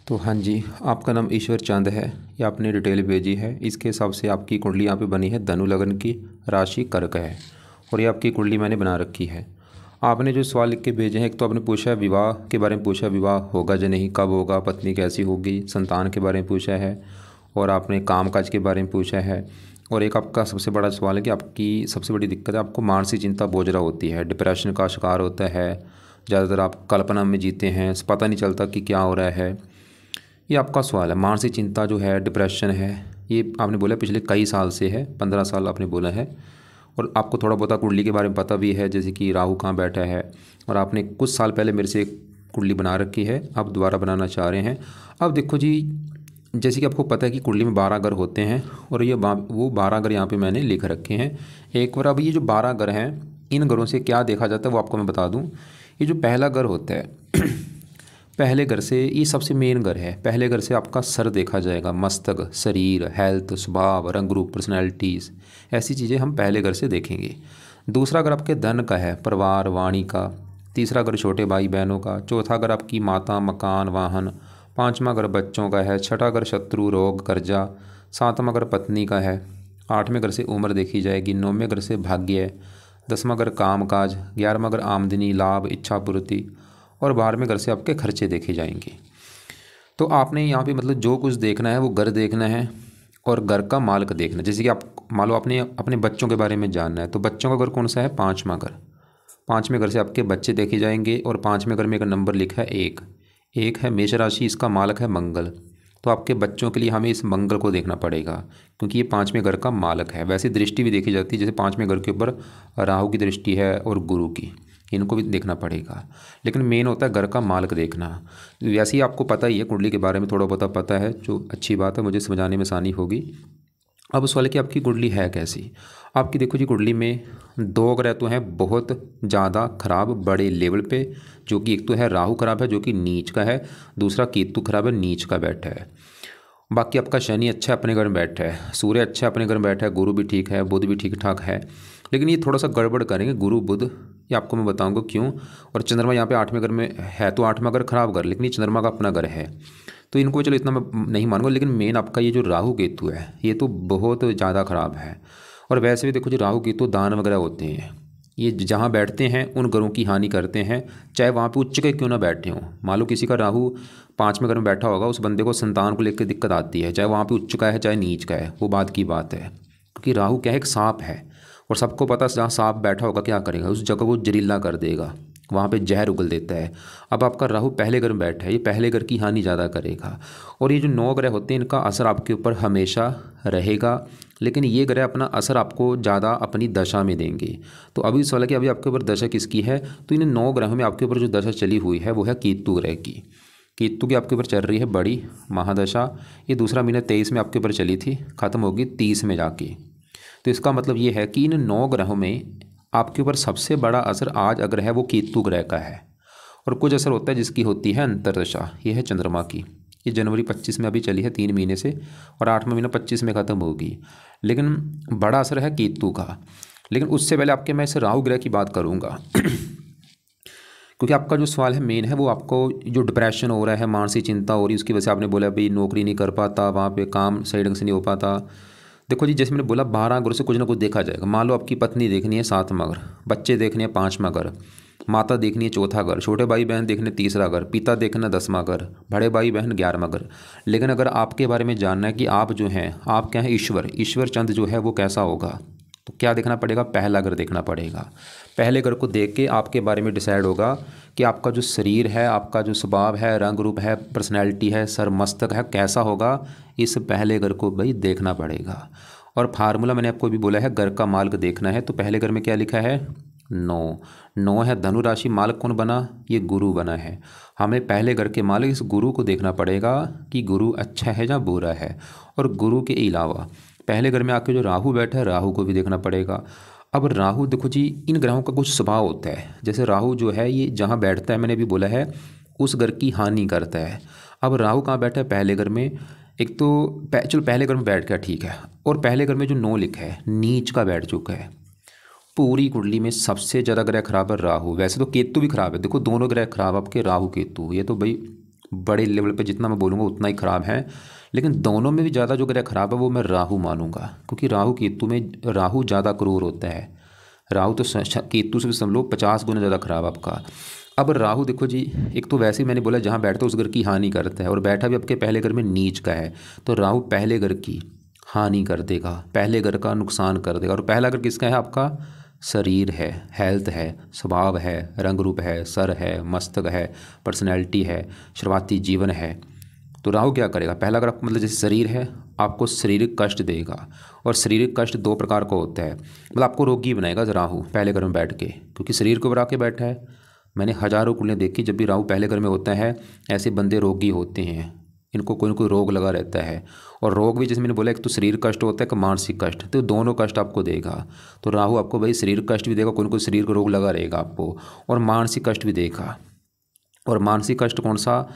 तो हाँ जी, आपका नाम ईश्वर चंद है। ये आपने डिटेल भेजी है। इसके हिसाब से आपकी कुंडली यहाँ पे बनी है धनु लगन की, राशि कर्क है और ये आपकी कुंडली मैंने बना रखी है। आपने जो सवाल लिख के भेजे हैं, एक तो आपने पूछा है विवाह के बारे में, पूछा विवाह होगा या नहीं, कब होगा, पत्नी कैसी होगी, संतान के बारे में पूछा है और आपने कामकाज के बारे में पूछा है। और एक आपका सबसे बड़ा सवाल है कि आपकी सबसे बड़ी दिक्कत है, आपको मानसिक चिंता बहुत ज़्यादा होती है, डिप्रेशन का शिकार होता है, ज़्यादातर आप कल्पना में जीते हैं, पता नहीं चलता कि क्या हो रहा है। ये आपका सवाल है। मानसिक चिंता जो है, डिप्रेशन है, ये आपने बोला पिछले कई साल से है, 15 साल आपने बोला है। और आपको थोड़ा बहुत कुंडली के बारे में पता भी है, जैसे कि राहु कहाँ बैठा है, और आपने कुछ साल पहले मेरे से एक कुंडली बना रखी है, अब दोबारा बनाना चाह रहे हैं। अब देखो जी, जैसे कि आपको पता है कि कुंडली में 12 ग्रह होते हैं और ये वो 12 ग्रह यहाँ पे मैंने लिख रखे हैं एक बार। अब ये जो 12 ग्रह हैं, इन ग्रहों से क्या देखा जाता है वो आपको मैं बता दूँ। ये जो पहला ग्रह होता है पहले घर से, ये सबसे मेन घर है। पहले घर से आपका सर देखा जाएगा, मस्तक, शरीर, हेल्थ, स्वभाव, रंग रूप, पर्सनैलिटीज़, ऐसी चीज़ें हम पहले घर से देखेंगे। दूसरा घर आपके धन का है, परिवार, वाणी का। तीसरा घर छोटे भाई बहनों का। चौथा घर आपकी माता, मकान, वाहन। पाँचवा घर बच्चों का है। छठा घर शत्रु, रोग, कर्जा। सातवां घर पत्नी का है। आठवें घर से उम्र देखी जाएगी। नौवें घर से भाग्य। 10वां घर कामकाज। 11वां घर आमदनी, लाभ, इच्छा पूर्ति। और 12वें घर से आपके खर्चे देखे जाएंगे। तो आपने यहाँ पे मतलब जो कुछ देखना है वो घर देखना है और घर का मालिक देखना है। जैसे कि आप मान लो आपने अपने बच्चों के बारे में जानना है, तो बच्चों का घर कौन सा है? 5वां घर। 5वें घर से आपके बच्चे देखे जाएंगे और 5वें घर में एक नंबर लिखा है 1। 1 है मेष राशि, इसका मालिक है मंगल। तो आपके बच्चों के लिए हमें इस मंगल को देखना पड़ेगा, क्योंकि ये 5वें घर का मालिक है। वैसे दृष्टि भी देखी जाती है, जैसे 5वें घर के ऊपर राहु की दृष्टि है और गुरु की, इनको भी देखना पड़ेगा। लेकिन मेन होता है घर का मालिक देखना। वैसे ही आपको पता ही है, कुंडली के बारे में थोड़ा बहुत पता है, जो अच्छी बात है, मुझे समझाने में आसानी होगी। अब उस वाले की आपकी कुंडली है कैसी। आपकी देखो जी, कुंडली में 2 ग्रह तो हैं बहुत ज़्यादा खराब, बड़े लेवल पे, जो कि एक तो है राहु खराब है जो कि नीच का है, दूसरा केतु खराब है, नीच का बैठा है। बाकी आपका शनि अच्छा अपने घर में बैठा है, सूर्य अच्छा अपने घर में बैठा है, गुरु भी ठीक है, बुध भी ठीक ठाक है। लेकिन ये थोड़ा सा गड़बड़ करेंगे गुरु बुध, ये आपको मैं बताऊंगा क्यों। और चंद्रमा यहाँ पे 8वें घर में है, तो 8वां घर खराब घर, लेकिन ये चंद्रमा का अपना घर है, तो इनको चलो इतना मैं नहीं मानूंगा। लेकिन मेन आपका ये जो राहु केतु है, ये तो बहुत ज़्यादा खराब है। और वैसे भी देखो जो राहु केतु दान वगैरह होते हैं, ये जहाँ बैठते हैं उन घरों की हानि करते हैं, चाहे वहाँ पे उच्च के क्यों ना बैठे हों। मान लो किसी का राहु 5वें घर में बैठा होगा, उस बंदे को संतान को लेकर दिक्कत आती है, चाहे वहाँ पे उच्च का है चाहे नीच का है, वो बात की बात है। क्योंकि राहु क्या है, एक सांप है, और सबको पता जहाँ सांप बैठा होगा क्या करेगा, उस जगह वो जहरीला कर देगा, वहाँ पे जहर उगल देता है। अब आपका राहु पहले घर में बैठा है, ये पहले घर की हानि ज़्यादा करेगा। और ये जो 9 ग्रह होते हैं, इनका असर आपके ऊपर हमेशा रहेगा, लेकिन ये ग्रह अपना असर आपको ज़्यादा अपनी दशा में देंगे। तो अभी सवाल है कि अभी आपके ऊपर दशा किसकी है, तो इन 9 ग्रहों में आपके ऊपर जो दशा चली हुई है वो है केतु ग्रह की। केतु की आपके ऊपर चल रही है बड़ी महादशा। ये दूसरा महीना 23 में आपके ऊपर चली थी, ख़त्म होगी 30 में जाके। तो इसका मतलब ये है कि इन 9 ग्रहों में आपके ऊपर सबसे बड़ा असर आज अगर है वो केतु ग्रह का है। और कुछ असर होता है जिसकी होती है अंतरदशा, ये है चंद्रमा की। ये जनवरी 25 में अभी चली है 3 महीने से, और 8वां महीना 25 में ख़त्म होगी। लेकिन बड़ा असर है केतु का। लेकिन उससे पहले आपके मैं इस राहु ग्रह की बात करूँगा क्योंकि आपका जो सवाल है मेन है वो आपको जो डिप्रेशन हो रहा है, मानसिक चिंता हो रही है, उसकी वजह से आपने बोला भाई नौकरी नहीं कर पाता, वहाँ पे काम सही ढंग से नहीं हो पाता। देखो जी, जैसे मैंने बोला 12 ग्रह से कुछ ना कुछ देखा जाएगा। मान लो आपकी पत्नी देखनी है 7वां घर, बच्चे देखने हैं 5वां घर, माता देखनी है 4था घर, छोटे भाई बहन देखने 3रा घर, पिता देखना 10वां घर, बड़े भाई बहन 11वां घर। लेकिन अगर आपके बारे में जानना है कि आप जो हैं, आप क्या हैं, ईश्वर चंद जो है वो कैसा होगा, तो क्या देखना पड़ेगा, पहला घर देखना पड़ेगा। पहले घर को देख के आपके बारे में डिसाइड होगा कि आपका जो शरीर है, आपका जो स्वभाव है, रंग रूप है, पर्सनैलिटी है, सर मस्तक है, कैसा होगा, इस पहले घर को भाई देखना पड़ेगा। और फार्मूला मैंने आपको भी बोला है, घर का मालिक देखना है। तो पहले घर में क्या लिखा है, 9 है धनु राशि, मालिक कौन बना, ये गुरु बना है। हमें पहले घर के मालिक इस गुरु को देखना पड़ेगा कि गुरु अच्छा है या बुरा है। और गुरु के अलावा पहले घर में आके जो राहु बैठा है, राहु को भी देखना पड़ेगा। अब राहु देखो जी, इन ग्रहों का कुछ स्वभाव होता है। जैसे राहु जो है ये जहाँ बैठता है, मैंने भी बोला है, उस घर की हानि करता है। अब राहु कहाँ बैठा है, पहले घर में। एक तो चलो पहले घर में बैठ गया ठीक है, और पहले घर में जो 9 लिखा है नीच का बैठ चुका है। पूरी कुंडली में सबसे ज़्यादा ग्रह खराब है राहु। वैसे तो केतु भी खराब है, देखो दोनों ग्रह खराब आपके, राहु केतु, ये तो भाई बड़े लेवल पे जितना मैं बोलूँगा उतना ही ख़राब है, लेकिन दोनों में भी ज़्यादा जो ग्रह ख़राब है वो मैं राहु मानूंगा, क्योंकि राहु केतु में राहु ज़्यादा क्रूर होता है। राहु तो केतु से भी समझ लो 50 गुना ज़्यादा ख़राब आपका। अब राहु देखो जी, एक तो वैसे ही मैंने बोला जहाँ बैठता है उस घर की हानि करता है, और बैठा भी आपके पहले घर में नीच का है, तो राहु पहले घर की हानि कर देगा, पहले घर का नुकसान कर देगा। और पहला घर किसका है? आपका शरीर है, हेल्थ है, स्वभाव है, रंग रूप है, सर है, मस्तक है, पर्सनैलिटी है, शुरुआती जीवन है। तो राहु क्या करेगा? पहला अगर आपको मतलब जैसे शरीर है, आपको शारीरिक कष्ट देगा, और शारीरिक कष्ट 2 प्रकार का होता है, मतलब आपको रोगी बनाएगा राहु पहले घर में बैठ के, क्योंकि शरीर को बना के बैठा है। मैंने हज़ारों कुंडलियाँ देखी, जब भी राहु पहले घर में होता है ऐसे बंदे रोगी होते हैं, इनको कोई ना कोई रोग लगा रहता है। और रोग भी जैसे मैंने बोला, एक तो शरीर कष्ट होता है, एक मानसिक कष्ट, तो दोनों कष्ट आपको देगा। तो राहु आपको भाई शरीर कष्ट भी देगा, कोई ना कोई शरीर को रोग लगा रहेगा आपको, और मानसिक कष्ट भी देगा। और मानसिक कष्ट कौन सा?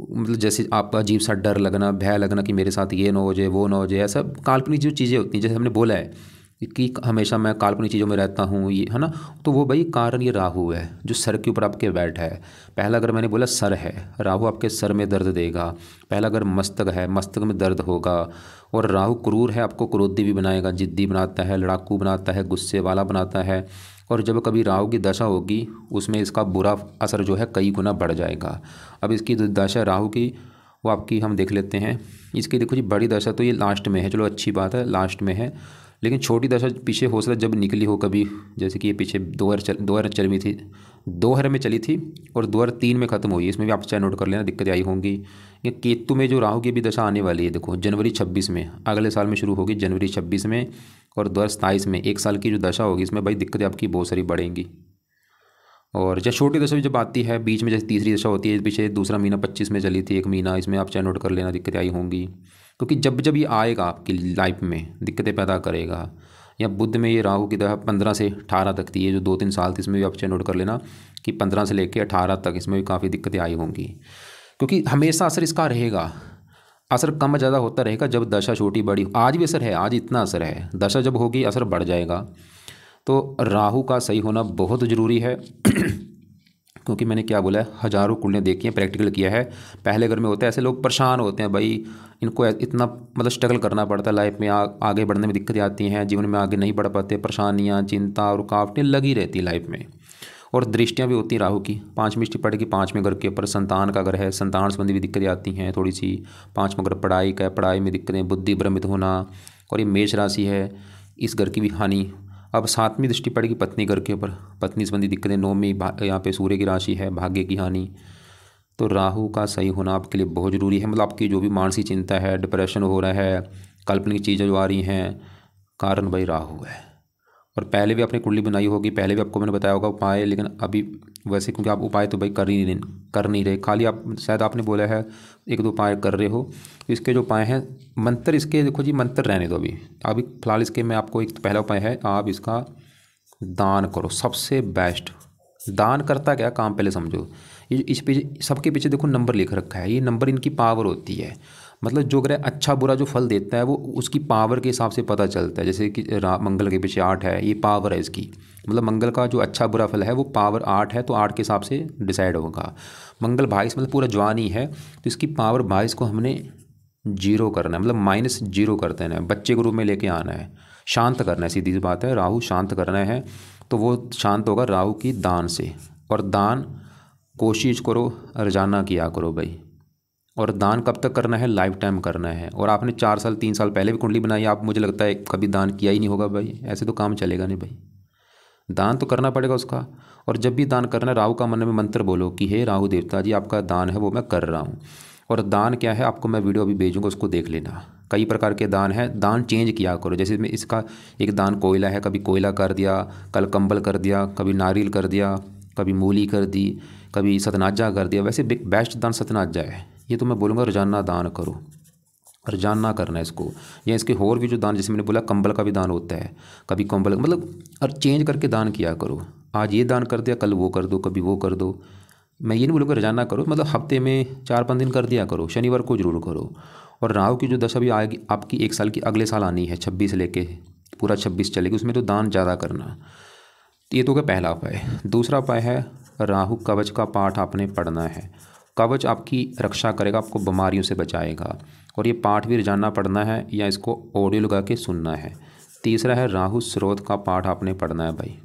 मतलब जैसे आपका अजीब सा डर लगना, भय लगना कि मेरे साथ ये ना हो जाए, वो ना हो जाए, ऐसा काल्पनिक जो चीज़ें होती हैं, जैसे हमने बोला है कि हमेशा मैं काल्पनिक चीज़ों में रहता हूँ, ये है ना, तो वो भाई कारण ये राहु है जो सर के ऊपर आपके बैठा है। पहला अगर मैंने बोला सर है, राहु आपके सर में दर्द देगा। पहला अगर मस्तक है, मस्तक में दर्द होगा। और राहु क्रूर है, आपको क्रोधी भी बनाएगा, जिद्दी बनाता है, लड़ाकू बनाता है, गुस्से वाला बनाता है। और जब कभी राहु की दशा होगी उसमें इसका बुरा असर जो है कई गुना बढ़ जाएगा। अब इसकी जो दशा राहु की वो आपकी हम देख लेते हैं। इसकी देखो जी, बड़ी दशा तो ये लास्ट में है, चलो अच्छी बात है लास्ट में है, लेकिन छोटी दशा पीछे हो सकता जब निकली हो कभी, जैसे कि ये पीछे 2000 चली थी, 2000 में चली थी और 2003 में ख़त्म हुई। इसमें भी आप चाहे नोट कर लेना, दिक्कतें आई होंगी। ये केतु में जो राहु की भी दशा आने वाली है, देखो जनवरी 26 में, अगले साल में शुरू होगी जनवरी 26 में, और 2027 में 1 साल की जो दशा होगी, इसमें भाई दिक्कतें आपकी बहुत सारी बढ़ेंगी। और जब छोटी दशा जब आती है बीच में, जैसे तीसरी दशा होती है, पीछे दूसरा महीना 25 में चली थी 1 महीना, इसमें आप चाहे नोट कर लेना, दिक्कतें आई होंगी। क्योंकि जब जब ये आएगा आपकी लाइफ में दिक्कतें पैदा करेगा। या बुध में ये राहु की दशा 15 से 18 तक थी, ये जो 2-3 साल थी, इसमें भी आप चाहे नोट कर लेना कि 15 से लेकर 18 तक इसमें भी काफ़ी दिक्कतें आई होंगी। क्योंकि हमेशा असर इसका रहेगा, असर कम ज़्यादा होता रहेगा जब दशा छोटी बड़ी। आज भी असर है, आज इतना असर है, दशा जब होगी असर बढ़ जाएगा। तो राहु का सही होना बहुत ज़रूरी है। क्योंकि मैंने क्या बोला है, हज़ारों कुंडलियाँ देखी हैं, प्रैक्टिकल किया है। पहले घर में होता है, ऐसे लोग परेशान होते हैं भाई, इनको इतना मतलब स्ट्रगल करना पड़ता है लाइफ में, आगे बढ़ने में दिक्कतें आती हैं, जीवन में आगे नहीं बढ़ पाते, परेशानियाँ, चिंता और रुकावटें लगी रहती हैं लाइफ में। और दृष्टियाँ भी होती हैं राहु की, 5वीं दृष्टि पड़ेगी 5वें घर के ऊपर, संतान का घर है, संतान संबंधी भी दिक्कतें आती हैं थोड़ी सी। 5वां घर पढ़ाई का, पढ़ाई में दिक्कतें, बुद्धि भ्रमित होना। और ये मेष राशि है, इस घर की भी हानि। अब 7वीं दृष्टि पड़ेगी पत्नी घर के ऊपर, पत्नी संबंधी दिक्कतें। 9वीं यहाँ पे सूर्य की राशि है, भाग्य की हानि। तो राहु का सही होना आपके लिए बहुत ज़रूरी है। मतलब आपकी जो भी मानसिक चिंता है, डिप्रेशन हो रहा है, काल्पनिक चीज़ें जो आ रही हैं, कारण भाई राहु है। और पहले भी आपने कुंडली बनाई होगी, पहले भी आपको मैंने बताया होगा उपाय, लेकिन अभी वैसे क्योंकि आप उपाय तो भाई कर नहीं रहे, खाली आप शायद आपने बोला है 1-2 उपाय कर रहे हो। इसके जो उपाय हैं, मंत्र इसके देखो जी, मंत्र रहने दो अभी फ़िलहाल इसके मैं आपको एक पहला उपाय है, आप इसका दान करो, सबसे बेस्ट। दान करता क्या काम पहले समझो। ये इस पीछे सबके पीछे देखो नंबर लिख रखा है, ये नंबर इनकी पावर होती है। मतलब जो ग्रह अच्छा बुरा जो फल देता है वो उसकी पावर के हिसाब से पता चलता है। जैसे कि मंगल के पीछे 8 है, ये पावर है इसकी। मतलब मंगल का जो अच्छा बुरा फल है वो पावर 8 है, तो 8 के हिसाब से डिसाइड होगा। मंगल 22 मतलब पूरा जवान ही है, तो इसकी पावर 22 को हमने 0 करना है, मतलब -0 कर देना है, बच्चे के रूप में लेके आना है, शांत करना है। सीधी सी बात है, राहु शांत करना है, तो वो शांत होगा राहु की दान से। और दान कोशिश करो रोजाना किया करो भाई। और दान कब तक करना है? लाइफ टाइम करना है। और आपने 4 साल 3 साल पहले भी कुंडली बनाई, आप मुझे लगता है कभी दान किया ही नहीं होगा भाई, ऐसे तो काम चलेगा नहीं भाई, दान तो करना पड़ेगा उसका। और जब भी दान करना, राहु का मन में मंत्र बोलो कि हे राहु देवता जी, आपका दान है वो मैं कर रहा हूँ। और दान क्या है, आपको मैं वीडियो अभी भेजूँगा, उसको देख लेना। कई प्रकार के दान है, दान चेंज किया करो। जैसे में इसका एक दान कोयला है, कभी कोयला कर दिया, कल कंबल कर दिया, कभी नारियल कर दिया, कभी मूली कर दी, कभी सतनाजा कर दिया। वैसे बेस्ट दान सतनाजा है, ये तो मैं बोलूँगा रोजाना दान करो, रोजाना करना है इसको। या इसके और भी जो दान, जैसे मैंने बोला कंबल का भी दान होता है, कभी कंबल मतलब, और चेंज करके दान किया करो। आज ये दान कर दिया, कल वो कर दो, कभी वो कर दो। मैं ये नहीं बोलूँगा रोजाना करो, मतलब हफ्ते में 4-5 दिन कर दिया करो, शनिवार को जरूर करो। और राहु की जो दशा भी आएगी आपकी 1 साल की, अगले साल आनी है 26 से लेके पूरा 26 चलेगी, उसमें तो दान ज़्यादा करना। ये तो क्या पहला उपाय। दूसरा उपाय है राहु कवच का पाठ आपने पढ़ना है। कवच आपकी रक्षा करेगा, आपको बीमारियों से बचाएगा। और ये पाठ भी रोजाना पढ़ना है या इसको ऑडियो लगा के सुनना है। तीसरा है राहु स्रोत का पाठ आपने पढ़ना है भाई।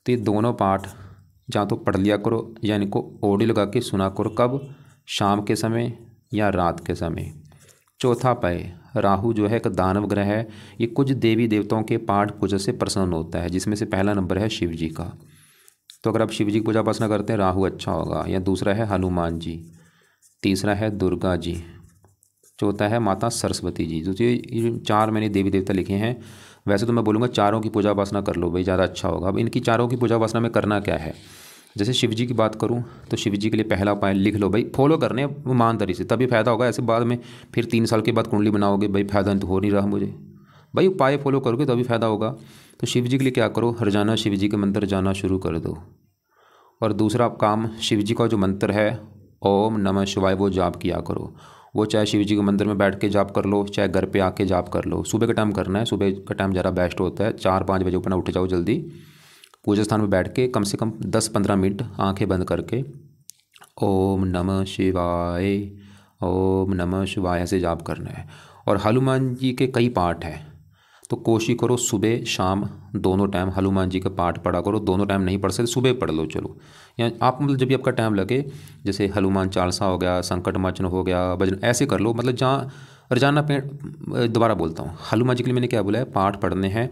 तो ये दोनों पाठ या तो पढ़ लिया करो या इनको ऑडियो लगा के सुना करो। कब? शाम के समय या रात के समय। चौथा पाए, राहु जो है एक दानव ग्रह है। ये कुछ देवी देवताओं के पाठ पूजा से प्रसन्न होता है, जिसमें से पहला नंबर है शिव जी का। तो अगर आप शिव जी की पूजा उपासना करते हैं राहु अच्छा होगा। या दूसरा है हनुमान जी, तीसरा है दुर्गा जी, चौथा है माता सरस्वती जी। तो ये चार मैंने देवी देवता लिखे हैं। वैसे तो मैं बोलूँगा चारों की पूजा उपासना कर लो भाई, ज़्यादा अच्छा होगा। अब इनकी चारों की पूजा उपासना में करना क्या है, जैसे शिव जी की बात करूं तो शिव जी के लिए पहला उपाय लिख लो भाई, फॉलो करने ईमानदारी से, तभी फ़ायदा होगा। ऐसे बाद में फिर 3 साल के बाद कुंडली बनाओगे भाई, फ़ायदा तो हो नहीं रहा मुझे भाई, उपाय फॉलो करोगे तभी फ़ायदा होगा। तो शिव जी के लिए क्या करो, रोजाना शिव जी के मंत्र जाना शुरू कर दो। और दूसरा काम, शिव जी का जो मंत्र है ओम नमः शिवाय, वो जाप किया करो। वो चाहे शिव जी के मंदिर में बैठ के जाप कर लो, चाहे घर पे आके जाप कर लो। सुबह का टाइम करना है, सुबह का टाइम ज़्यादा बेस्ट होता है। 4-5 बजे अपना उठ जाओ जल्दी, पूजा स्थान में बैठ के कम से कम 10-15 मिनट आंखें बंद करके ओम नमः शिवाय, ओम नमः शिवाय ऐसे जाप करना है। और हनुमान जी के कई पाठ हैं, तो कोशिश करो सुबह शाम दोनों टाइम हनुमान जी का पाठ पढ़ा करो। दोनों टाइम नहीं पढ़ सकते, सुबह पढ़ लो चलो, या आप मतलब जब भी आपका टाइम लगे, जैसे हनुमान चालीसा हो गया, संकट मोचन हो गया, भजन ऐसे कर लो। मतलब जहाँ रोजाना पे, दोबारा बोलता हूँ, हनुमान जी के लिए मैंने क्या बोला है, पाठ पढ़ने हैं।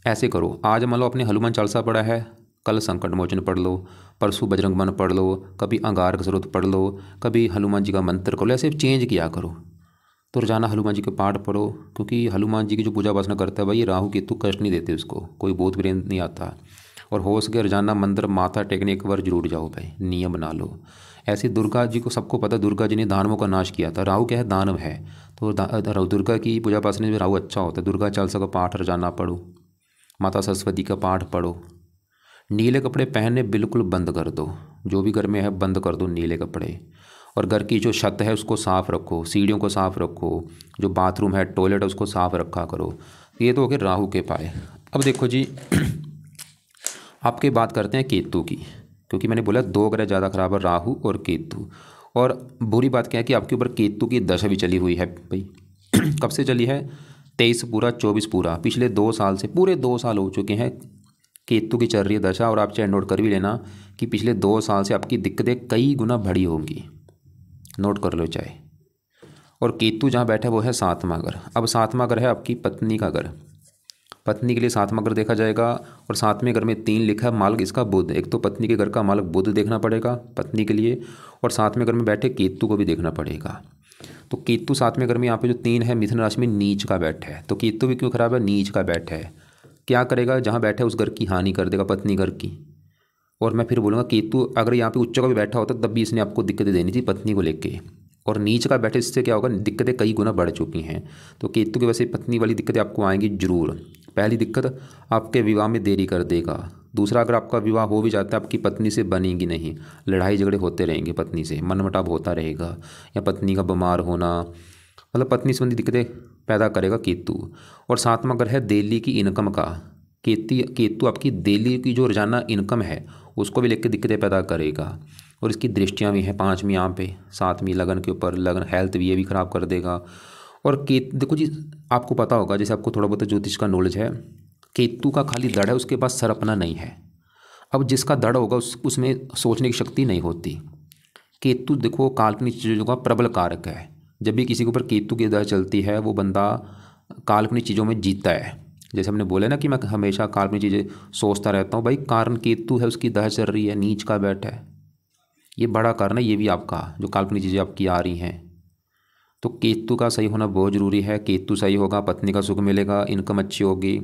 ऐसे करो, आज मान लो आपने हनुमान चालीसा पढ़ा है, कल संकट मोचन पढ़ लो, परसों बजरंग बाण पढ़ लो, कभी अंगार का स्रोत पढ़ लो, कभी हनुमान जी का मंत्र कर लो। ऐसे चेंज किया करो। तो रोजाना हनुमान जी के पाठ पढ़ो, क्योंकि हनुमान जी की जो पूजा उपासना करता है भाई, राहु केतु कष्ट नहीं देते उसको, कोई भूत प्रेत नहीं आता। और हो सके रोजाना मंदिर माथा टेकने एक बार जरूर जाओ भाई, नियम बना लो। ऐसे दुर्गा जी को सबको पता, दुर्गा जी ने दानवों का नाश किया था। राहु क्या है, दानव है। तो दुर्गा की पूजा उपासना में राहु अच्छा होता है। दुर्गा चालीसा का पाठ रोजाना पढ़ो, माता सरस्वती का पाठ पढ़ो। नीले कपड़े पहनने बिल्कुल बंद कर दो, जो भी घर में है बंद कर दो नीले कपड़े। और घर की जो छत है उसको साफ़ रखो, सीढ़ियों को साफ़ रखो, जो बाथरूम है टॉयलेट है उसको साफ़ रखा करो। ये तो हो गए राहु के पाए। अब देखो जी आपके बात करते हैं केतु की, क्योंकि मैंने बोला 2 ग्रह ज़्यादा खराब है, राहु और केतु। और बुरी बात क्या है कि आपके ऊपर केतु की दशा भी चली हुई है भाई। कब से चली है, 23 पूरा 24 पूरा, पिछले 2 साल से, पूरे 2 साल हो चुके हैं केतु की चल रही है दशा। और आप चाहे नोट कर भी लेना कि पिछले 2 साल से आपकी दिक्कतें कई गुना बढ़ी होंगी, नोट कर लो चाहे। और केतु जहाँ बैठा है वो है 7वां घर। अब 7वां घर है आपकी पत्नी का घर, पत्नी के लिए 7वां घर देखा जाएगा। और 7वें घर में 3 लिखा है मालिक इसका बुध। एक तो पत्नी के घर का मालिक बुध देखना पड़ेगा पत्नी के लिए, और 7वें घर में बैठे केतु को भी देखना पड़ेगा। तो केतु 7वें घर में यहाँ पे जो 3 है मिथुन राशि में नीच का बैठा है। तो केतु भी क्यों खराब है, नीच का बैठा है। क्या करेगा, जहाँ बैठा है उस घर की हानि कर देगा, पत्नी घर की। और मैं फिर बोलूँगा केतु अगर यहाँ पे उच्च का भी बैठा होता तब भी इसने आपको दिक्कतें देनी थी पत्नी को लेके। और नीच का बैठे इससे क्या होगा, दिक्कतें कई गुना बढ़ चुकी हैं। तो केतु की वजह से पत्नी वाली दिक्कतें आपको आएंगी जरूर। पहली दिक्कत, आपके विवाह में देरी कर देगा। दूसरा, अगर आपका विवाह हो भी जाता है आपकी पत्नी से बनेगी नहीं, लड़ाई झगड़े होते रहेंगे, पत्नी से मनमुटाव होता रहेगा, या पत्नी का बीमार होना, मतलब पत्नी संबंधी दिक्कतें पैदा करेगा केतु। और 7वां घर है दिल्ली की इनकम का। केतु आपकी दिल्ली की जो रोजाना इनकम है उसको भी लेकर दिक्कतें पैदा करेगा। और इसकी दृष्टियाँ भी हैं 5वीं यहाँ पे, 7वीं लगन के ऊपर, लगन हेल्थ भी ये भी ख़राब कर देगा। और देखो जी आपको पता होगा, जैसे आपको थोड़ा बहुत ज्योतिष का नॉलेज है, केतु का खाली दड़ है, उसके पास सरपना नहीं है। अब जिसका दड़ होगा उसमें सोचने की शक्ति नहीं होती। केतु देखो काल्पनिक चीज़ों का प्रबल कारक है। जब भी किसी के ऊपर केतु की दशा चलती है वो बंदा काल्पनिक चीज़ों में जीतता है। जैसे हमने बोला ना कि मैं हमेशा काल्पनिक चीज़ें सोचता रहता हूँ भाई, कारण केतु है, उसकी दशा चल रही है, नीच का बैठा है, ये बड़ा कारण है ये भी आपका, जो काल्पनिक चीज़ें आपकी आ रही हैं। तो केतु का सही होना बहुत ज़रूरी है। केतु सही होगा, पत्नी का सुख मिलेगा, इनकम अच्छी होगी,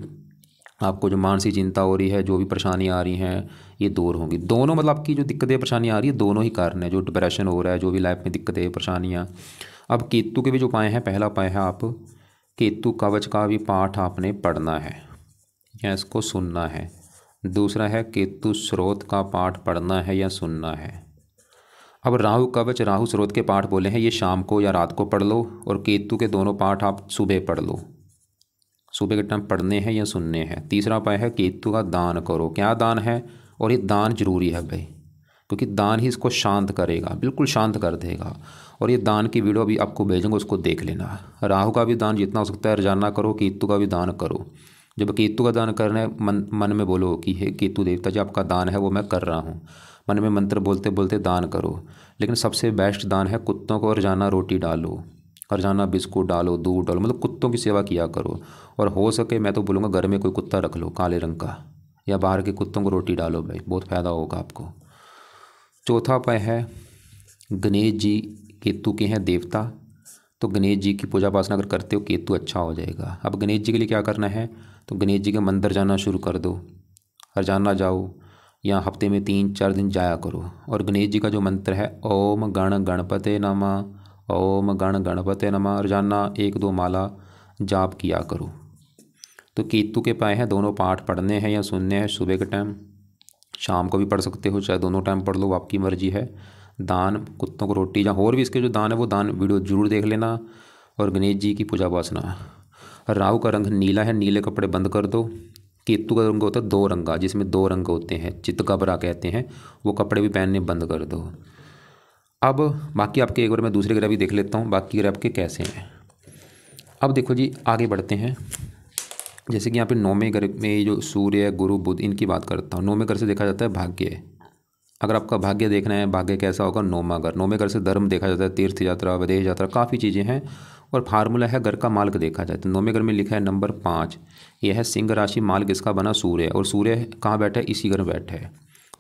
आपको जो मानसिक चिंता हो रही है, जो भी परेशानी आ रही हैं ये दूर होंगी। दोनों मतलब आपकी जो दिक्कतें परेशानी आ रही है दोनों ही कारण है, जो डिप्रेशन हो रहा है, जो भी लाइफ में दिक्कतें परेशानियाँ। अब केतु के भी जो उपाय हैं, पहला उपाय है आप केतु कवच का भी पाठ आपने पढ़ना है या इसको सुनना है। दूसरा है केतु स्रोत का पाठ पढ़ना है या सुनना है। अब राहु कवच राहु स्रोत के पाठ बोले हैं, ये शाम को या रात को पढ़ लो। और केतु के दोनों पाठ आप सुबह पढ़ लो, सुबह के टाइम पढ़ने हैं या सुनने हैं। तीसरा उपाय है केतु का दान करो। क्या दान है, और ये दान जरूरी है भाई, क्योंकि दान ही इसको शांत करेगा, बिल्कुल शांत कर देगा। और ये दान की वीडियो भी आपको भेजूंगा, उसको देख लेना। राहु का भी दान जितना हो सकता है रोजाना करो, केतु का भी दान करो। जब केतु का दान करना है, मन में बोलो कि हे केतु देवता जी, आपका दान है वो मैं कर रहा हूँ। मन में मंत्र बोलते बोलते दान करो। लेकिन सबसे बेस्ट दान है कुत्तों को रोजाना रोटी डालो, रोजाना बिस्कुट डालो, दूध डालो, मतलब कुत्तों की सेवा किया करो। और हो सके मैं तो बोलूँगा घर में कोई कुत्ता रख लो काले रंग का, या बाहर के कुत्तों को रोटी डालो भाई, बहुत फ़ायदा होगा आपको। चौथा उपाय है गणेश जी, केतु के हैं देवता, तो गणेश जी की पूजा उपासना अगर करते हो केतु अच्छा हो जाएगा। अब गणेश जी के लिए क्या करना है, तो गणेश जी के मंदिर जाना शुरू कर दो, रोजाना जाओ या हफ्ते में 3-4 दिन जाया करो। और गणेश जी का जो मंत्र है ओम गण गणपते नमः, ओम गण गणपते नमः, रोजाना 1-2 माला जाप किया करो। तो केतु के पाए हैं, दोनों पाठ पढ़ने हैं या सुनने हैं, सुबह के टाइम, शाम को भी पढ़ सकते हो, चाहे दोनों टाइम पढ़ लो, आपकी मर्जी है। दान कुत्तों को रोटी, या और भी इसके जो दान है वो दान वीडियो जरूर देख लेना। और गणेश जी की पूजा उपासना। राहु का रंग नीला है, नीले कपड़े बंद कर दो। केतु का रंग होता है 2 रंगा, जिसमें 2 रंग होते हैं, चितकबरा कहते हैं, वो कपड़े भी पहनने बंद कर दो। अब बाकी आपके एक बार मैं दूसरे ग्रह भी देख लेता हूँ, बाकी ग्रह आपके कैसे हैं। अब देखो जी आगे बढ़ते हैं। जैसे कि यहाँ पे 9वें घर में जो सूर्य, गुरु, बुध, इनकी बात करता हूँ। 9वें घर से देखा जाता है भाग्य। अगर आपका भाग्य देखना है, भाग्य कैसा होगा, 9वां घर से धर्म देखा जाता है, तीर्थ यात्रा, विदेश यात्रा, काफ़ी चीज़ें हैं। और फार्मूला है घर का मालिक देखा जाए तो 9वें घर में लिखा है नंबर 5, यह है सिंह राशि, मालिक इसका बना सूर्य। और सूर्य कहाँ बैठा है, इसी घर में बैठा है।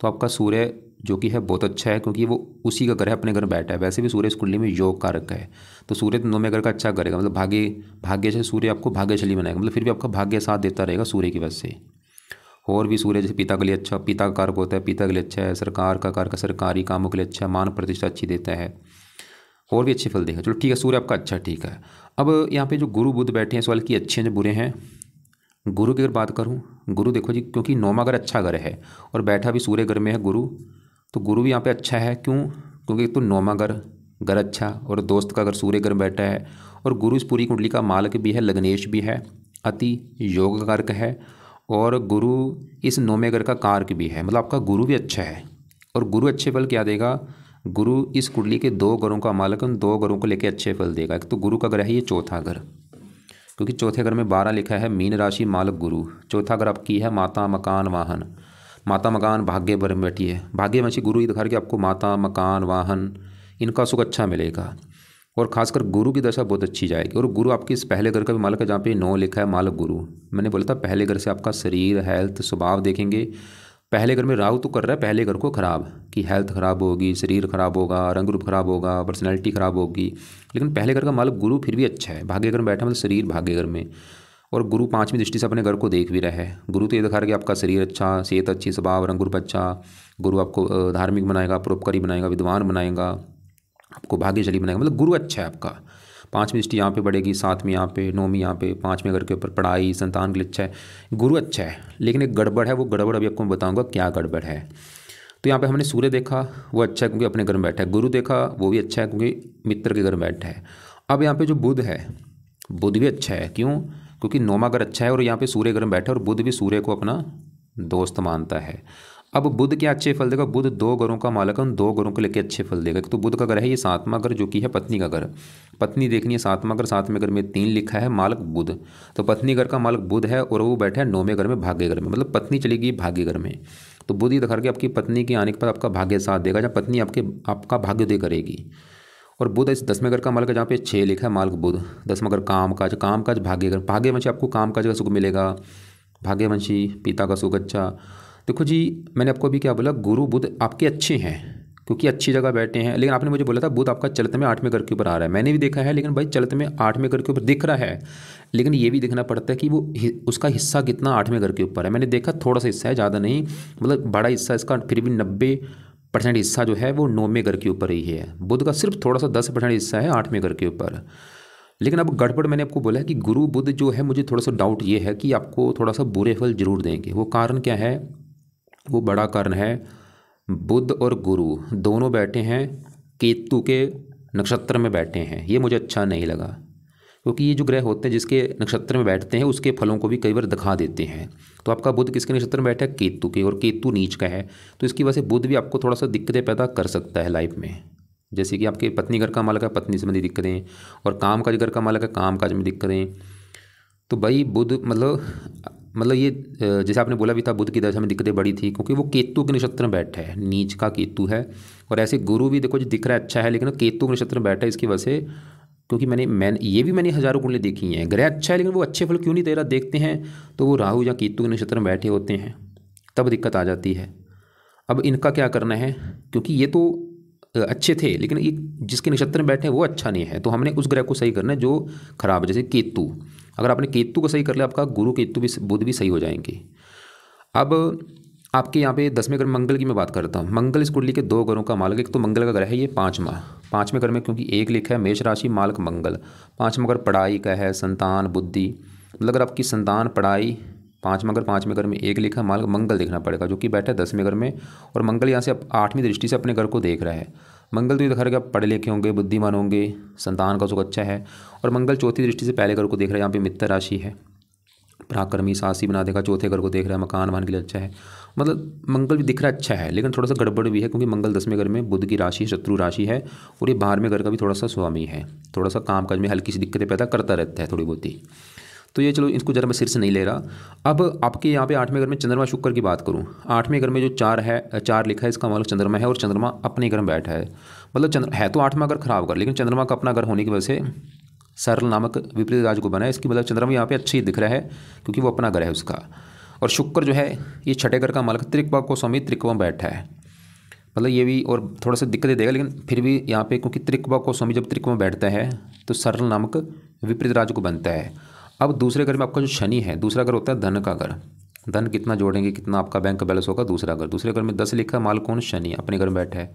तो आपका सूर्य जो कि है बहुत अच्छा है, क्योंकि वो उसी का घर है, अपने घर में बैठा है। वैसे भी सूर्य इस कुंडली में योग कारक है, तो सूर्य तो 9वें घर का अच्छा करेगा, मतलब भाग्य से सूर्य आपको भाग्यशाली बनाएगा, मतलब फिर भी आपका भाग्य साथ देता रहेगा सूर्य की वजह से। और भी सूर्य जैसे पिता के लिए अच्छा, पिता का कारक होता है, पिता के लिए अच्छा है। सरकार का कारक, सरकारी कामों के लिए अच्छा है, मान प्रतिष्ठा अच्छी देता है, और भी अच्छे फल देगा। चलो ठीक है, सूर्य आपका अच्छा ठीक है। अब यहाँ पे जो गुरु बुध बैठे हैं, सवाल की अच्छे हैं जो बुरे हैं। गुरु की अगर बात करूँ, गुरु देखो जी, क्योंकि 9वां घर अच्छा घर है और बैठा भी सूर्य घर में है गुरु, तो गुरु भी यहाँ पे अच्छा है। क्यों, क्योंकि तो 9वां घर अच्छा, और दोस्त का अगर सूर्य घर में बैठा है, और गुरु इस पूरी कुंडली का मालिक भी है, लग्नेश भी है, अति योग कारक है, और गुरु इस 9वें घर का कारक भी है, मतलब आपका गुरु भी अच्छा है। और गुरु अच्छे फल क्या देगा, गुरु इस कुंडली के 2 घरों का मालिक, उन 2 घरों को लेकर अच्छे फल देगा। एक तो गुरु का घर है ये चौथा घर, क्योंकि चौथे घर में 12 लिखा है, मीन राशि मालिक गुरु। चौथा घर आपकी है माता, मकान, वाहन। माता, मकान, भाग्य पर बैठी है, भाग्यवंशी गुरु ही दिखा के आपको माता, मकान, वाहन, इनका सुख अच्छा मिलेगा। और खासकर गुरु की दशा बहुत अच्छी जाएगी। और गुरु आपके इस पहले घर का भी मालिक है, जहाँ पे 9 लिखा है मालिक गुरु। मैंने बोला था पहले घर से आपका शरीर, हेल्थ, स्वभाव देखेंगे। पहले घर में राहु तो कर रहा है पहले घर को खराब, कि हेल्थ खराब होगी, शरीर खराब होगा, रंग रूप खराब होगा, पर्सनैलिटी खराब होगी। लेकिन पहले घर का मालिक गुरु फिर भी अच्छा है, भाग्य घर में बैठा, मतलब शरीर भाग्य घर में। और गुरु 5वीं दृष्टि से अपने घर को देख भी रहा है। गुरु तो ये दिखा रहा है कि आपका शरीर अच्छा, सेहत अच्छी, स्वभाव रंग रूप अच्छा। गुरु आपको धार्मिक बनाएगा, परोपकारी बनाएगा, विद्वान बनाएगा, आपको भाग्यशाली बनाएगा, मतलब गुरु अच्छा है आपका। 5वीं दृष्टि यहाँ पे बढ़ेगी, 7वीं यहाँ पे, 9वीं यहाँ पे, 5वें घर के ऊपर पढ़ाई, संतान के लिए अच्छा है, गुरु अच्छा है। लेकिन एक गड़बड़ है, वो गड़बड़ अभी आपको मैं बताऊंगा क्या गड़बड़ है। तो यहाँ पे हमने सूर्य देखा, वो अच्छा है क्योंकि अपने घर में बैठा है। गुरु देखा, वो भी अच्छा है क्योंकि मित्र के घर में बैठा है। अब यहाँ पे जो बुध है, बुध भी अच्छा है। क्यों, क्योंकि 9वां घर अच्छा है और यहाँ पे सूर्य घर में बैठा है, और बुध भी सूर्य को अपना दोस्त मानता है। अब बुध क्या अच्छे फल देगा, बुध 2 घरों का मालिक है, उन 2 घरों को लेकर अच्छे फल देगा। तो बुध का घर है ये 7वां घर, जो कि है पत्नी का घर। पत्नी देखनी है 7वां घर, 7वें घर में 3 लिखा है, मालिक बुध। तो पत्नी घर का मालिक बुध है, और वो बैठा है 9वें घर में, भाग्य घर में, मतलब पत्नी चलेगी भाग्य घर में। तो बुध ही दिखा के आपकी पत्नी के आने के बाद आपका भाग्य साथ देगा, जहाँ पत्नी आपका भाग्योदय करेगी। और बुध इस 10वें घर का मालिक है, जहाँ पे 6 लिखा है, मालिक बुध। 10वां घर काम काज भाग्य घर, भाग्यवंशी आपको काम काज का सुख मिलेगा, भाग्यवंशी, पिता का सुख अच्छा। देखो जी, मैंने आपको अभी क्या बोला, गुरु बुध आपके अच्छे हैं क्योंकि अच्छी जगह बैठे हैं। लेकिन आपने मुझे बोला था बुध आपका चलते में 8वें घर के ऊपर आ रहा है, मैंने भी देखा है। लेकिन भाई चलते में 8वें घर के ऊपर दिख रहा है, लेकिन ये भी देखना पड़ता है कि वो उसका हिस्सा कितना 8वें घर के ऊपर है। मैंने देखा थोड़ा सा हिस्सा है, ज़्यादा नहीं, मतलब बड़ा हिस्सा इसका, फिर भी 90% हिस्सा जो है वो 9वें घर के ऊपर ही है। बुध का सिर्फ थोड़ा सा 10% हिस्सा है 8वें घर के ऊपर। लेकिन अब गड़बड़ मैंने आपको बोला है कि गुरु बुध जो है, मुझे थोड़ा सा डाउट ये है कि आपको थोड़ा सा बुरे फल जरूर देंगे। वो कारण क्या है, वो बड़ा कारण है, बुध और गुरु दोनों बैठे हैं केतु के नक्षत्र में बैठे हैं। ये मुझे अच्छा नहीं लगा, क्योंकि ये जो ग्रह होते हैं जिसके नक्षत्र में बैठते हैं उसके फलों को भी कई बार दिखा देते हैं। तो आपका बुध किसके नक्षत्र में बैठा है? केतु के, और केतु नीच का है, तो इसकी वजह से बुध भी आपको थोड़ा सा दिक्कतें पैदा कर सकता है लाइफ में। जैसे कि आपके पत्नी घर का मालक है, पत्नी संबंधी दिक्कतें, और काम काज घर का मालक है, काम काज में दिक्कतें। तो भाई बुध मतलब ये जैसे आपने बोला भी था, बुध की दशा में दिक्कतें बड़ी थी क्योंकि वो केतु के नक्षत्र में बैठा है, नीच का केतु है। और ऐसे गुरु भी देखो जो दिख रहा है अच्छा है, लेकिन केतु के नक्षत्र में बैठा है, इसकी वजह से, क्योंकि मैंने हज़ारों कुंडली देखी हैं, ग्रह अच्छा है लेकिन वो अच्छे फल क्यों नहीं दे रहा, देखते हैं तो वो राहु या केतु के नक्षत्र में बैठे होते हैं, तब दिक्कत आ जाती है। अब इनका क्या करना है, क्योंकि ये तो अच्छे थे लेकिन ये जिसके नक्षत्र में बैठे हैं वो अच्छा नहीं है, तो हमने उस ग्रह को सही करना है जो खराब है। जैसे केतु, अगर आपने केतु को सही कर लिया, आपका गुरु केतु भी बुध भी सही हो जाएंगे। अब आपके यहाँ पे 10वें घर मंगल की मैं बात करता हूँ। मंगल इस कुंडली के 2 घरों का मालक, एक तो मंगल का घर है ये 5वें घर में, क्योंकि एक लिखा है मेष राशि मालक मंगल। 5वां घर पढ़ाई का है, संतान, बुद्धि, मतलब अगर आपकी संतान, पढ़ाई, 5वें घर में एक लिखा मालक मंगल देखना पड़ेगा, जो कि बैठा है 10वें घर में। और मंगल यहाँ से 8वीं दृष्टि से अपने घर को देख रहा है। मंगल तो ये दिखा रहा है कि आप पढ़े लिखे होंगे, बुद्धिमान होंगे, संतान का सुख अच्छा है। और मंगल 4थी दृष्टि से पहले घर को देख रहा है, यहाँ पे मित्र राशि है, पराक्रमी, साहसी बना देगा। 4थे घर को देख रहा है, मकान वाहन के लिए अच्छा है। मतलब मंगल भी दिख रहा है अच्छा है, लेकिन थोड़ा सा गड़बड़ भी है, क्योंकि मंगल 10वें घर में बुध की राशि, शत्रु राशि है, और ये 12वें घर का भी थोड़ा सा स्वामी है, थोड़ा सा काम काज में हल्की सी दिक्कतें पैदा करता रहता है थोड़ी बहुत ही। तो ये चलो इसको जरा मैं सिर से नहीं ले रहा। अब आपके यहाँ पे 8वें घर में चंद्रमा शुक्र की बात करूँ, 8वें घर में जो 4 लिखा है, इसका मालूम चंद्रमा है, और चंद्रमा अपने घर में बैठा है। मतलब चंद्र है तो 8वां घर खराब कर, लेकिन चंद्रमा का अपना घर होने की वजह से सरल नामक विपरीत राज को बना है। इसकी मतलब चंद्रमा यहाँ पे अच्छी दिख रहा है क्योंकि वो अपना घर है उसका। और शुक्र जो है ये 6ठे घर का मालक, त्रिक को स्वामी त्रिकोण में बैठा है, मतलब ये भी और थोड़ा सा दिक्कतें देगा, लेकिन फिर भी यहाँ पे क्योंकि त्रिक को स्वामी जब त्रिकोण में बैठता है तो सरल नामक विपरीत राज को बनता है। अब दूसरे घर में आपका जो शनि है, दूसरा घर होता है धन का घर। धन कितना जोड़ेंगे, कितना आपका बैंक बैलेंस होगा, दूसरा घर। दूसरे घर में 10 लिखा, माल कौन? शनि, अपने घर में बैठा है,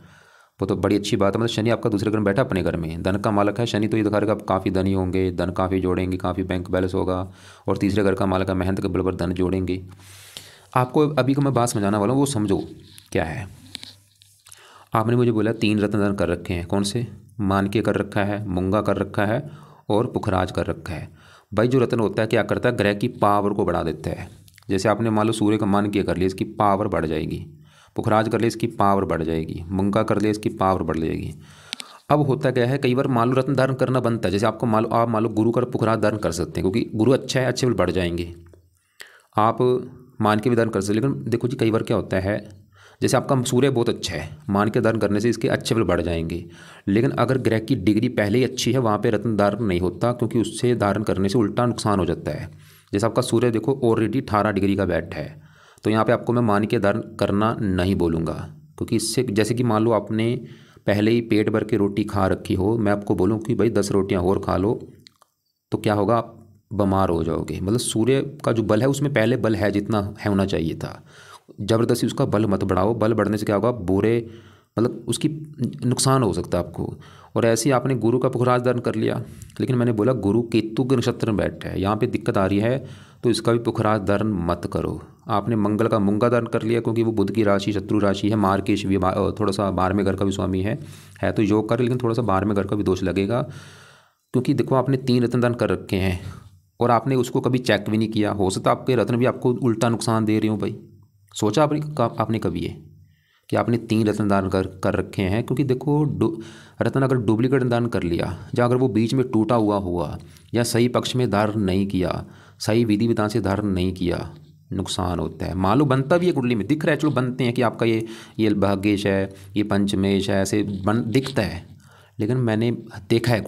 वो तो बड़ी अच्छी बात है। मतलब शनि आपका दूसरे घर में बैठा, अपने घर में, धन का मालक है शनि, तो ये दिखा रहा है आप काफ़ी धनी होंगे, धन काफ़ी जोड़ेंगे, काफ़ी बैंक बैलेंस होगा। और तीसरे घर का मालक है, मेहनत के बल पर धन जोड़ेंगे। आपको अभी को मैं बात समझाना वाला हूँ, वो समझो क्या है। आपने मुझे बोला 3 रत्न दान कर रखे हैं, कौन से? मानकीय कर रखा है, मूंगा कर रखा है, और पुखराज कर रखा है। भाई जो रत्न होता है क्या करता है, ग्रह की पावर को बढ़ा देता है। जैसे आपने मान लो सूर्य का मानकीय कर लिया, इसकी पावर बढ़ जाएगी। पुखराज कर ले, इसकी पावर बढ़ जाएगी। मूंगा कर ले, इसकी पावर बढ़ जाएगी। अब होता क्या है, कई बार मान लो रत्न धारण करना बनता है, जैसे आपको आप मान लो गुरु का पुखराज धारण कर सकते हैं, क्योंकि गुरु अच्छा है, अच्छे बल बढ़ जाएंगे। आप मान के भी दान कर सकते, लेकिन देखो जी कई बार क्या होता है, जैसे आपका सूर्य बहुत अच्छा है, मान के दान करने से इसके अच्छे बल बढ़ जाएंगे। लेकिन अगर ग्रह की डिग्री पहले ही अच्छी है, वहाँ पे रत्न धारण नहीं होता, क्योंकि उससे धारण करने से उल्टा नुकसान हो जाता है। जैसे आपका सूर्य देखो ऑलरेडी 18 डिग्री का बैठ है, तो यहाँ पे आपको मैं मान के धारण करना नहीं बोलूँगा, क्योंकि इससे जैसे कि मान लो आपने पहले ही पेट भर के रोटी खा रखी हो, मैं आपको बोलूँ कि भाई 10 रोटियाँ और खा लो, तो क्या होगा, आप बीमार हो जाओगे। मतलब सूर्य का जो बल है उसमें पहले बल है जितना है होना चाहिए था, ज़बरदस्ती उसका बल मत बढ़ाओ। बल बढ़ने से क्या होगा, बुरे मतलब उसकी नुकसान हो सकता है आपको। और ऐसे ही आपने गुरु का पुखराज धारण कर लिया, लेकिन मैंने बोला गुरु केतु के नक्षत्र में बैठा है, यहाँ पे दिक्कत आ रही है, तो इसका भी पुखराज धारण मत करो। आपने मंगल का मूंगा धारण कर लिया, क्योंकि वो बुध की राशि शत्रु राशि है, मार्केश भी थोड़ा सा 12वें घर का भी स्वामी है तो योग कर, लेकिन थोड़ा सा 12वें घर का भी दोष लगेगा। क्योंकि देखो आपने 3 रत्न दान कर रखे हैं और आपने उसको कभी चेक भी नहीं किया, हो सकता आपके रत्न भी आपको उल्टा नुकसान दे रहे हो। भाई सोचा आपने कभी ये कि आपने 3 रत्न दान कर रखे हैं? क्योंकि देखो रत्न अगर डुप्लीकेट दान कर लिया, या अगर वो बीच में टूटा हुआ या सही पक्ष में धारण नहीं किया, सही विधि विधान से धारण नहीं किया, नुकसान होता है। मान लो बनता भी है कुंडली में, दिख रहा है, चलो बनते हैं कि आपका ये भाग्येश है, ये पंचमेश है, ऐसे दिखता है, लेकिन मैंने देखा है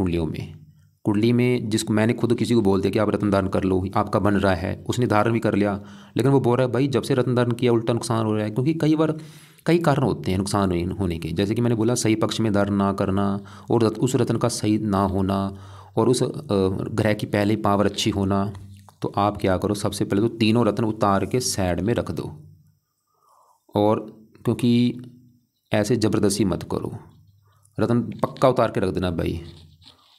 कुंडली में जिसको मैंने खुद किसी को बोल दिया कि आप रत्न दान कर लो, आपका बन रहा है, उसने धारण भी कर लिया, लेकिन वो बोल रहा है भाई जब से रत्न दान किया उल्टा नुकसान हो रहा है। क्योंकि कई कारण होते हैं नुकसान होने के, जैसे कि मैंने बोला सही पक्ष में धारण ना करना, और उस रत्न का सही ना होना, और उस ग्रह की पहले पावर अच्छी होना। तो आप क्या करो, सबसे पहले तो तीनों रत्न उतार के साइड में रख दो, और क्योंकि ऐसे ज़बरदस्ती मत करो, रत्न पक्का उतार के रख देना भाई।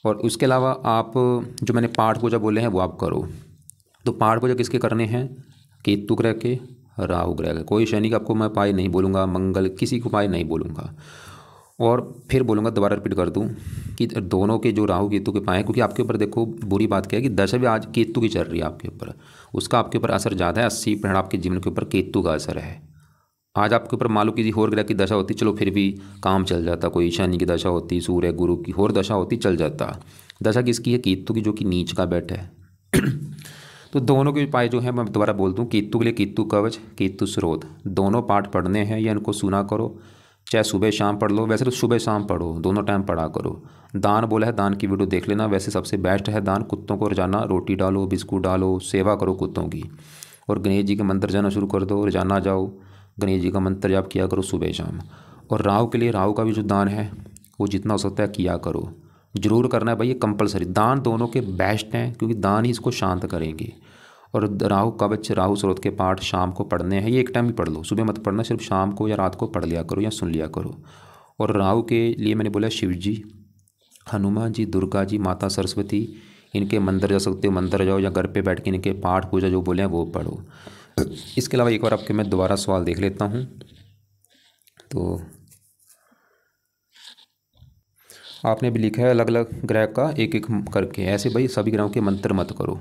और उसके अलावा आप जो मैंने पाठ पूजा बोले हैं वो आप करो। तो पाठ पूजा किसके करने हैं, केतु ग्रह के, राहु ग्रह के। कोई शनि का आपको मैं उपाय नहीं बोलूँगा, मंगल किसी को उपाय नहीं बोलूँगा। और फिर बोलूँगा, दोबारा रिपीट कर दूँ कि दोनों के जो राहु केतु के पाए, क्योंकि आपके ऊपर देखो बुरी बात क्या है कि दशा भी आज केतु की चल रही है आपके ऊपर, उसका आपके ऊपर असर ज़्यादा है। 80% आपके जीवन के ऊपर केतु का असर है। आज आपके ऊपर मान लो किसी और ग्रह की दशा होती, चलो फिर भी काम चल जाता, कोई शनि की दशा होती, सूर्य गुरु की और दशा होती, चल जाता। दशा किसकी है? केतु की, जो कि नीच का बैठ है। तो दोनों के उपाय जो है मैं दोबारा बोल दूँ, केतु के लिए केतु कवच, केतु स्रोत, दोनों पाठ पढ़ने हैं या इनको सुना करो, चाहे सुबह शाम पढ़ लो। वैसे तो सुबह शाम पढ़ो, दोनों टाइम पढ़ा करो। दान बोला है, दान की वीडियो देख लेना। वैसे सबसे बेस्ट है दान। कुत्तों को रोजाना रोटी डालो, बिस्कुट डालो, सेवा करो कुत्तों की। और गणेश जी के मंत्र जाना शुरू कर दो, रोजाना जाओ गणेश जी का मंत्र जाप किया करो सुबह शाम। और राहु के लिए, राहु का भी जो दान है वो जितना हो सकता है किया करो, जरूर करना है भाई, ये कंपलसरी। दान दोनों के बेस्ट हैं, क्योंकि दान ही इसको शांत करेंगे। और राहु कवच, राहु स्रोत के पाठ शाम को पढ़ने हैं। ये एक टाइम ही पढ़ लो, सुबह मत पढ़ना, सिर्फ शाम को या रात को पढ़ लिया करो या सुन लिया करो। और राहु के लिए मैंने बोला शिव जी, हनुमान जी, दुर्गा जी, माता सरस्वती, इनके मंदिर जा सकते हो, मंदिर जाओ, या घर पे बैठ के इनके पाठ पूजा जो बोले हैं वो पढ़ो। इसके अलावा एक बार आपके मैं दोबारा सवाल देख लेता हूँ। तो आपने भी लिखा है अलग अलग ग्रह का एक एक करके। ऐसे भाई सभी ग्रहों के मंत्र मत करो।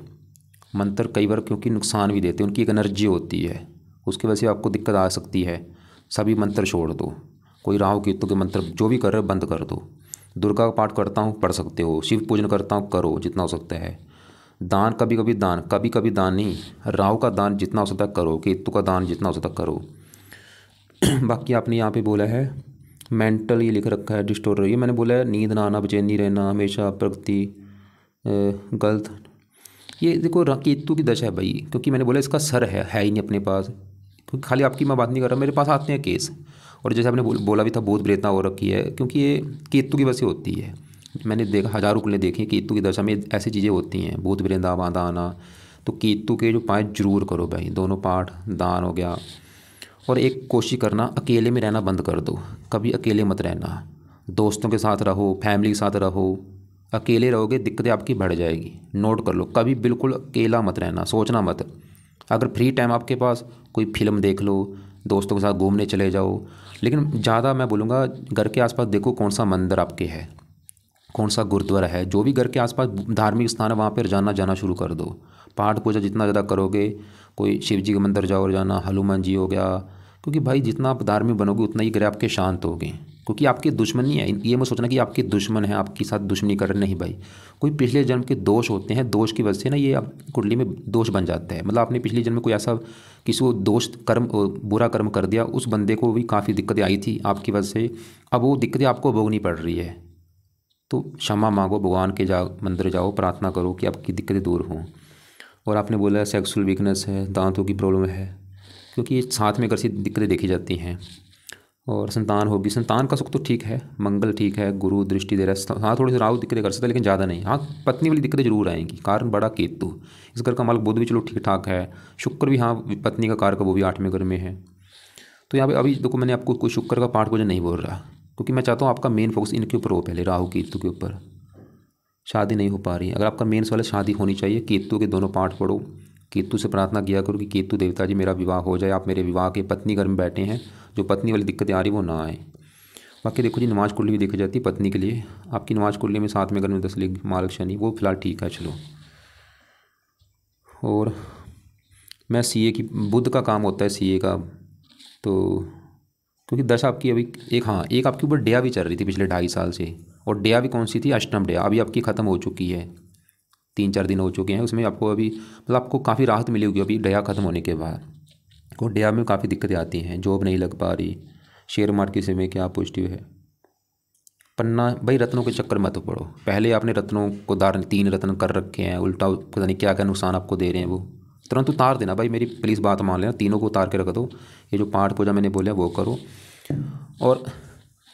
मंत्र कई बार क्योंकि नुकसान भी देते हैं, उनकी एक एनर्जी होती है, उसकी वजह से आपको दिक्कत आ सकती है। सभी मंत्र छोड़ दो। कोई राहु केतु के मंत्र जो भी कर रहे हो बंद कर दो। दुर्गा का पाठ करता हूँ, पढ़ सकते हो। शिव पूजन करता हूँ, करो जितना हो सकता है। दान कभी कभी दान, कभी कभी दान नहीं। राहु का दान जितना हो सकता है करो, केतु का दान जितना हो सकता है करो। बाकी आपने यहाँ पे बोला है मेंटल, ये लिख रखा है डिस्टोर रही है। मैंने बोला है नींद ना आना, बेचैनी रहना, हमेशा प्रगति गलत। ये देखो केतु की दशा है भाई, क्योंकि मैंने बोला इसका सर है ही नहीं अपने पास। क्योंकि खाली आपकी मैं बात नहीं कर रहा, मेरे पास आते हैं केस। और जैसे आपने बोला भी था भूत प्रेतना हो रखी है, क्योंकि ये केतु की वजह से होती है। मैंने देखा, हज़ारों कुल्ले देखे, केतु की दशा में ऐसी चीज़ें होती हैं, भूत प्रेता बाधा आना। तो केतु के जो पाठ जरूर करो भाई, दोनों पाठ, दान हो गया। और एक कोशिश करना, अकेले में रहना बंद कर दो। कभी अकेले मत रहना, दोस्तों के साथ रहो, फैमिली के साथ रहो। अकेले रहोगे दिक्कतें आपकी बढ़ जाएगी, नोट कर लो। कभी बिल्कुल अकेला मत रहना, सोचना मत। अगर फ्री टाइम आपके पास, कोई फिल्म देख लो, दोस्तों के साथ घूमने चले जाओ। लेकिन ज़्यादा मैं बोलूँगा घर के आसपास देखो कौन सा मंदिर आपके है, कौन सा गुरुद्वारा है, जो भी घर के आसपास धार्मिक स्थान है वहाँ पर जाना शुरू कर दो। पाठ पूजा जितना ज़्यादा करोगे, कोई शिव जी के मंदिर जाओ रोजाना, हनुमान जी हो गया। क्योंकि भाई जितना आप धार्मिक बनोगे उतना ही ग्रह आपके शांत होंगे। क्योंकि आपके दुश्मन नहीं है, ये मत सोचना कि आपके दुश्मन है आपके साथ दुश्मनी कर रहे, नहीं भाई। कोई पिछले जन्म के दोष होते हैं, दोष की वजह से ना ये आप कुंडली में दोष बन जाता है। मतलब आपने पिछले जन्म में कोई ऐसा किसी को दोष कर्म, बुरा कर्म कर दिया, उस बंदे को भी काफ़ी दिक्कतें आई थी आपकी वजह से। अब वो दिक्कतें आपको भोगनी पड़ रही है। तो क्षमा मांगो, भगवान के मंदिर जाओ, प्रार्थना करो कि आपकी दिक्कतें दूर हों। और आपने बोला सेक्सुअल वीकनेस है, दांतों की प्रॉब्लम है, क्योंकि साथ में अगर सी दिक्कतें देखी जाती हैं। और संतान होगी, संतान का सुख तो ठीक है, मंगल ठीक है, गुरु दृष्टि दे रहा है। हाँ थोड़ी सी राहु दिक्कतें कर सकता है, लेकिन ज़्यादा नहीं। हाँ पत्नी वाली दिक्कतें जरूर आएंगी, कारण बड़ा केतु। इस घर का मालिक बुध भी चलो ठीक ठाक है, शुक्र भी, हाँ पत्नी का कारक वो भी 8वें घर में है। तो यहाँ पे अभी देखो मैंने आपको कोई शुक्र का पाठ पूजन नहीं बोल रहा, क्योंकि मैं चाहता हूँ आपका मेन फोकस इनके ऊपर हो, पहले राहु केतु के ऊपर। शादी नहीं हो पा रही है, अगर आपका मेन सवाल है शादी होनी चाहिए, केतु के दोनों पाठ पढ़ो। केतु से प्रार्थना किया करो कि केतु देवता जी मेरा विवाह हो जाए, आप मेरे विवाह के पत्नी घर में बैठे हैं, जो पत्नी वाली दिक्कतें आ रही वो ना आए। बाकी देखो जी, नमाज कुंडली भी देखी जाती है पत्नी के लिए। आपकी नमाज कुंडली में 7वें घर में 10 लिख मालक शनि, वो फिलहाल ठीक है चलो। और मैं सीए की, बुध का काम होता है सीए का, तो क्योंकि दशा आपकी अभी एक, हाँ एक आपके ऊपर डेया भी चल रही थी पिछले 2.5 साल से। और डेया भी कौन सी थी? अष्टम डेया। अभी आपकी ख़त्म हो चुकी है, 3-4 दिन हो चुके हैं। उसमें आपको अभी मतलब आपको काफ़ी राहत मिली होगी अभी डेया ख़त्म होने के बाद। और डेया में काफ़ी दिक्कतें आती हैं, जॉब नहीं लग पा रही, शेयर मार्केट में क्या पॉजिटिव है। पन्ना भाई, रत्नों के चक्कर मत पड़ो। पहले आपने रत्नों को दार 3 रत्न कर रखे हैं, उल्टा पता नहीं क्या क्या नुकसान आपको दे रहे हैं, वो तुरंत उतार देना भाई, मेरी प्लीज़ बात मान लेना। तीनों को उतार के रख दो। ये जो पाठ पूजा मैंने बोला वो करो। और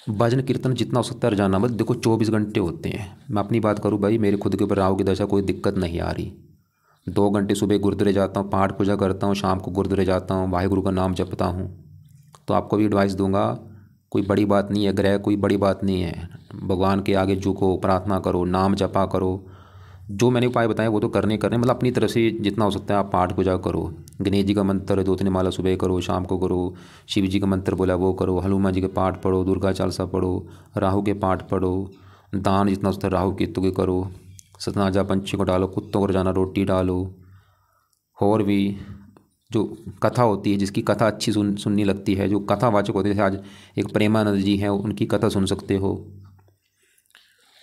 भजन कीर्तन जितना हो सकता है रोजाना मत। देखो 24 घंटे होते हैं। मैं अपनी बात करूँ भाई, मेरे खुद के ऊपर राहु की दशा, कोई दिक्कत नहीं आ रही। 2 घंटे सुबह गुरुद्वारे जाता हूँ, पाठ पूजा करता हूँ, शाम को गुरुद्वारे जाता हूँ, वाहिगुरु का नाम जपता हूँ। तो आपको भी एडवाइस दूंगा, कोई बड़ी बात नहीं है, ग्रह कोई बड़ी बात नहीं है। भगवान के आगे झुको, प्रार्थना करो, नाम जपा करो, जो मैंने उपाय बताए वो तो करने मतलब अपनी तरफ से जितना हो सकता है आप पाठ पूजा करो। गणेश जी का मंत्र 2-3 माला सुबह करो, शाम को करो। शिव जी का मंत्र बोला वो करो, हनुमान जी के पाठ पढ़ो, दुर्गा चालीसा पढ़ो, राहु के पाठ पढ़ो, दान जितना हो सकता है राहु केतु के करो, सतनाजा पंछी को डालो, कुत्तों को रोजाना रोटी डालो। और भी जो कथा होती है, जिसकी कथा अच्छी सुननी लगती है, जो कथावाचक होते हैं, जैसे आज एक प्रेमानंद जी हैं, उनकी कथा सुन सकते हो।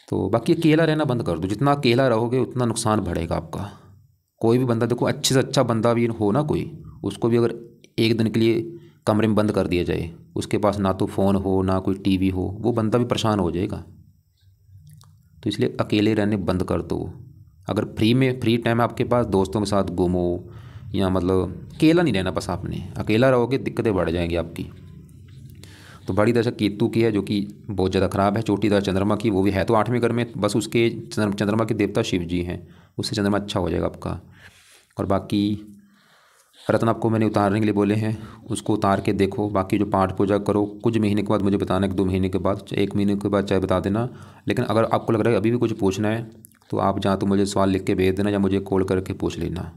तो बाकी अकेला रहना बंद कर दो। जितना अकेला रहोगे उतना नुकसान बढ़ेगा आपका। कोई भी बंदा देखो, अच्छे से अच्छा बंदा भी हो ना कोई, उसको भी अगर एक दिन के लिए कमरे में बंद कर दिया जाए, उसके पास ना तो फ़ोन हो ना कोई टीवी हो, वो बंदा भी परेशान हो जाएगा। तो इसलिए अकेले रहने बंद कर दो। अगर फ्री टाइम आपके पास, दोस्तों के साथ घूमो, या मतलब अकेला नहीं रहना बस आपने। अकेला रहोगे दिक्कतें बढ़ जाएंगी आपकी। तो बड़ी दशा केतु की है जो कि बहुत ज़्यादा ख़राब है। छोटी दशा चंद्रमा की, वो भी है तो 8वें घर में, बस उसके चंद्रमा के देवता शिव जी हैं, उससे चंद्रमा अच्छा हो जाएगा आपका। और बाकी रत्न आपको मैंने उतारने के लिए बोले हैं, उसको उतार के देखो। बाकी जो पाठ पूजा करो, कुछ महीने के बाद मुझे बताना, 1-2 महीने के बाद, 1 महीने के बाद चाहे बता देना। लेकिन अगर आपको लग रहा है अभी भी कुछ पूछना है तो आप जहाँ तो मुझे सवाल लिख के भेज देना या मुझे कॉल करके पूछ लेना।